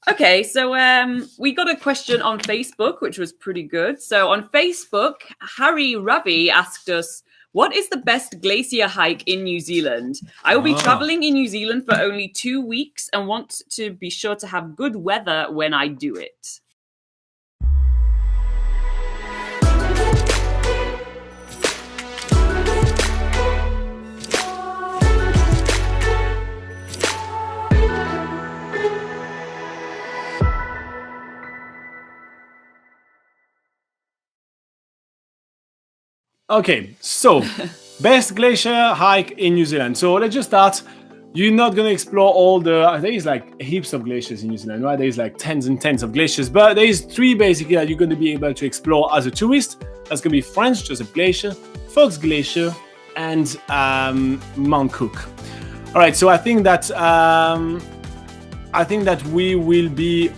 Okay, so we got a question on Facebook, which was pretty good. So on Facebook, Harry Ravi asked us, what is the best glacier hike in New Zealand? I will be traveling in New Zealand for only 2 weeks and want to be sure to have good weather when I do it. Okay, so best glacier hike in New Zealand. So let's just start. You're not going to explore all the, there is like heaps of glaciers in New Zealand, right? There is like tens and tens of glaciers, but there is 3 basically that you're going to be able to explore as a tourist. That's going to be Franz Josef Glacier, Fox Glacier, and Mt Cook. All right, so I think that we will be.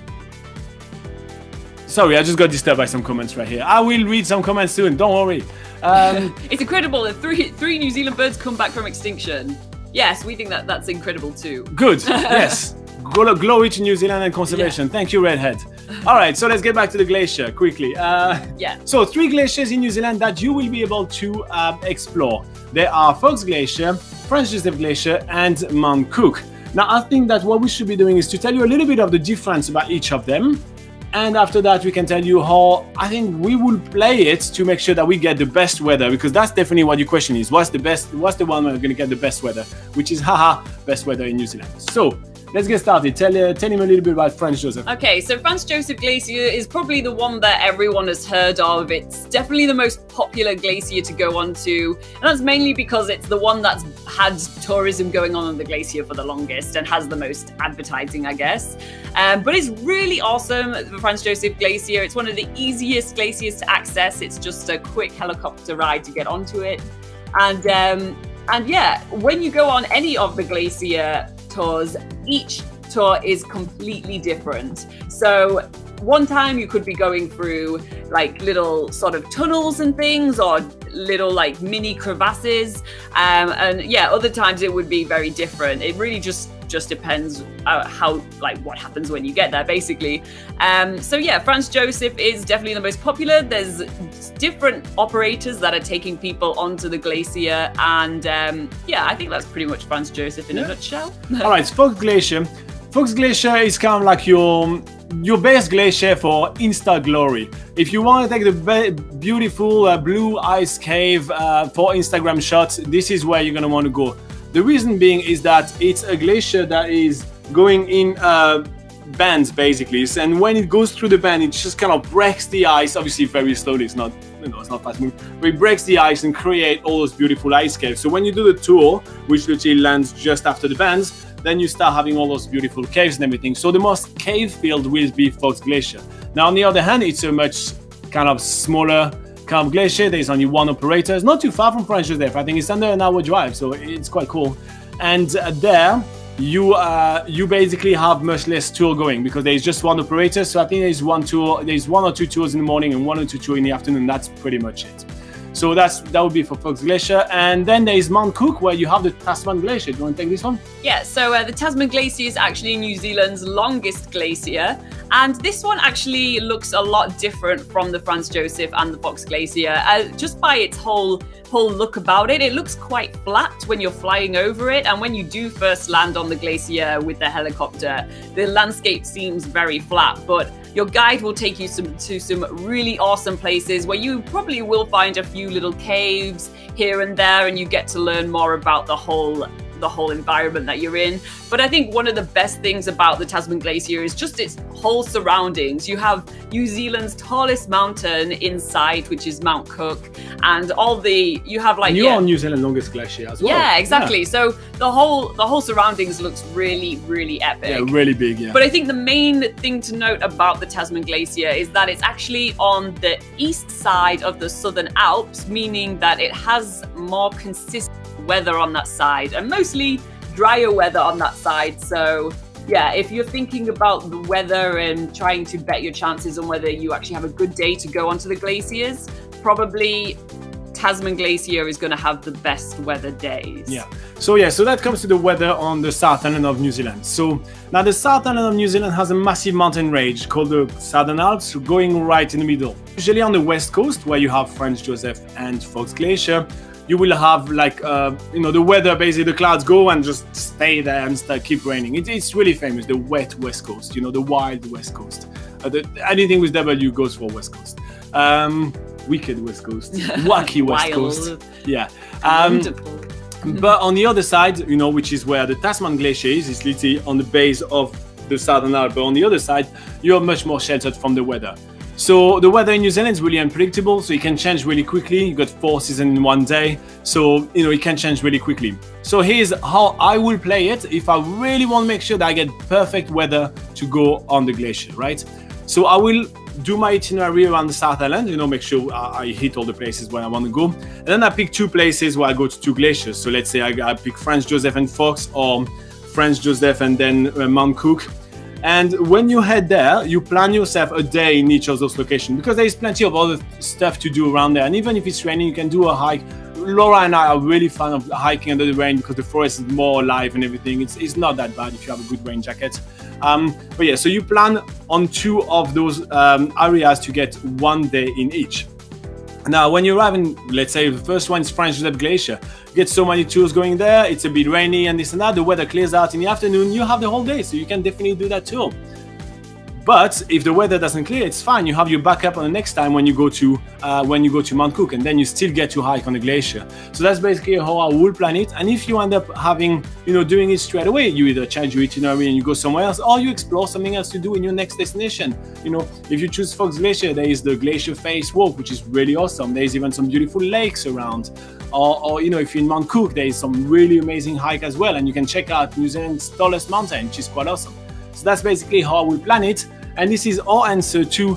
Sorry, I just got disturbed by some comments right here. I will read some comments soon. Don't worry. It's incredible that three New Zealand birds come back from extinction. Yes, we think that's incredible too. Good. Yes. Glory to New Zealand and conservation. Yeah. Thank you, Redhead. All right, so let's get back to the glacier quickly. So 3 glaciers in New Zealand that you will be able to explore. There are Fox Glacier, Franz Josef Glacier, and Mt Cook. Now, I think that what we should be doing is to tell you a little bit of the difference about each of them. And after that, we can tell you how I think we will play it to make sure that we get the best weather, because that's definitely what your question is. What's the one where we're going to get the best weather, which is best weather in New Zealand. So let's get started. Tell him a little bit about Franz Josef. Okay, so Franz Josef Glacier is probably the one that everyone has heard of. It's definitely the most popular glacier to go onto, and that's mainly because it's the one that's had tourism going on the glacier for the longest and has the most advertising, I guess. But it's really awesome, the Franz Josef Glacier. It's one of the easiest glaciers to access. It's just a quick helicopter ride to get onto it. And yeah, when you go on any of the glacier tours, each tour is completely different. So one time you could be going through like little sort of tunnels and things, or little like mini crevasses, and yeah, other times it would be very different. It really just depends how, like, what happens when you get there, basically. So yeah, Franz Josef is definitely the most popular. There's different operators that are taking people onto the glacier, and yeah, I think that's pretty much Franz Josef in a nutshell. All right, Fox Glacier. Fox Glacier is kind of like your best glacier for Insta glory. If you want to take the beautiful blue ice cave for Instagram shots, this is where you're going to want to go. The reason being is that it's a glacier that is going in bands, basically, and when it goes through the band, it just kind of breaks the ice, obviously very slowly. It's not, it's not fast moving, but it breaks the ice and create all those beautiful ice caves. So when you do the tour, which literally lands just after the bands, then you start having all those beautiful caves and everything. So the most cave filled will be Fox Glacier. Now, on the other hand, it's a much kind of smaller kind of glacier. There's only one operator. It's not too far from Franz Josef. I think it's under an hour drive, so it's quite cool. And there, you basically have much less tour going, because there's just one operator. So I think there's one or two tours in the morning and 1 or 2 tours in the afternoon. That's pretty much it. So that would be for Fox Glacier. And then there is Mt Cook, where you have the Tasman Glacier. Do you want to take this one? Yeah, so the Tasman Glacier is actually New Zealand's longest glacier. And this one actually looks a lot different from the Franz Josef and the Fox Glacier. Just by its whole look about it, it looks quite flat when you're flying over it. And when you do first land on the glacier with the helicopter, the landscape seems very flat. But your guide will take you to some really awesome places where you probably will find a few little caves here and there, and you get to learn more about the whole environment that you're in. But I think one of the best things about the Tasman Glacier is just its whole surroundings. You have New Zealand's tallest mountain in sight, which is Mt Cook, and you have like... You're on New Zealand's longest glacier as well. Yeah, exactly. Yeah. So the whole surroundings looks really, really epic. Yeah, really big, yeah. But I think the main thing to note about the Tasman Glacier is that it's actually on the east side of the Southern Alps, meaning that it has more consistent weather on that side, and mostly drier weather on that side. So yeah, if you're thinking about the weather and trying to bet your chances on whether you actually have a good day to go onto the glaciers, probably Tasman Glacier is going to have the best weather days. Yeah. So that comes to the weather on the South Island of New Zealand. So now the South Island of New Zealand has a massive mountain range called the Southern Alps, going right in the middle. Usually on the west coast, where you have Franz Josef and Fox Glacier, you will have like the weather, basically the clouds go and just stay there and keep raining. It's really famous, the wet west coast, the wild west coast. Anything with W goes for west coast. Wicked west coast, wacky west coast. Yeah. Wonderful. But on the other side, which is where the Tasman Glacier is, it's literally on the base of the Southern Alps. But on the other side, you're much more sheltered from the weather. So the weather in New Zealand is really unpredictable, so it can change really quickly. You got 4 seasons in one day, so it can change really quickly. So here's how I will play it if I really want to make sure that I get perfect weather to go on the glacier, right? So I will do my itinerary around the South Island, make sure I hit all the places where I want to go. And then I pick 2 places where I go to 2 glaciers. So let's say I pick Franz Josef and Fox, or Franz Josef and then Mt Cook. And when you head there, you plan yourself a day in each of those locations, because there is plenty of other stuff to do around there. And even if it's raining, you can do a hike. Laura and I are really fan of hiking under the rain because the forest is more alive and everything. It's not that bad if you have a good rain jacket. But yeah, so you plan on 2 of those areas to get 1 day in each. Now, when you arrive in, let's say the first one is Franz Josef Glacier, you get so many tours going there, it's a bit rainy and this and that, the weather clears out in the afternoon, you have the whole day, so you can definitely do that too. But if the weather doesn't clear, it's fine. You have your backup on the next time when you go to Mt Cook, and then you still get to hike on the glacier. So that's basically how I will plan it. And if you end up having, doing it straight away, you either change your itinerary and you go somewhere else, or you explore something else to do in your next destination. If you choose Fox Glacier, there is the Glacier Face Walk, which is really awesome. There is even some beautiful lakes around. Or if you're in Mt Cook, there is some really amazing hike as well, and you can check out New Zealand's tallest mountain, which is quite awesome. So that's basically how I will plan it. And this is our answer to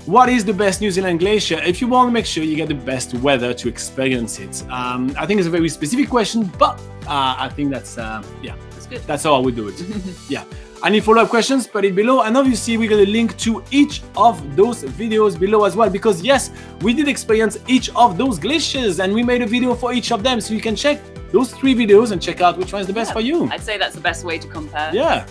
what is the best New Zealand glacier if you want to make sure you get the best weather to experience it. I think it's a very specific question, but I think that's good. That's how I would do it. Yeah. Any follow-up questions, put it below. And obviously we're going to link to each of those videos below as well, because yes, we did experience each of those glaciers and we made a video for each of them, so you can check those 3 videos and check out which one is the best for you. I'd say that's the best way to compare. Yeah.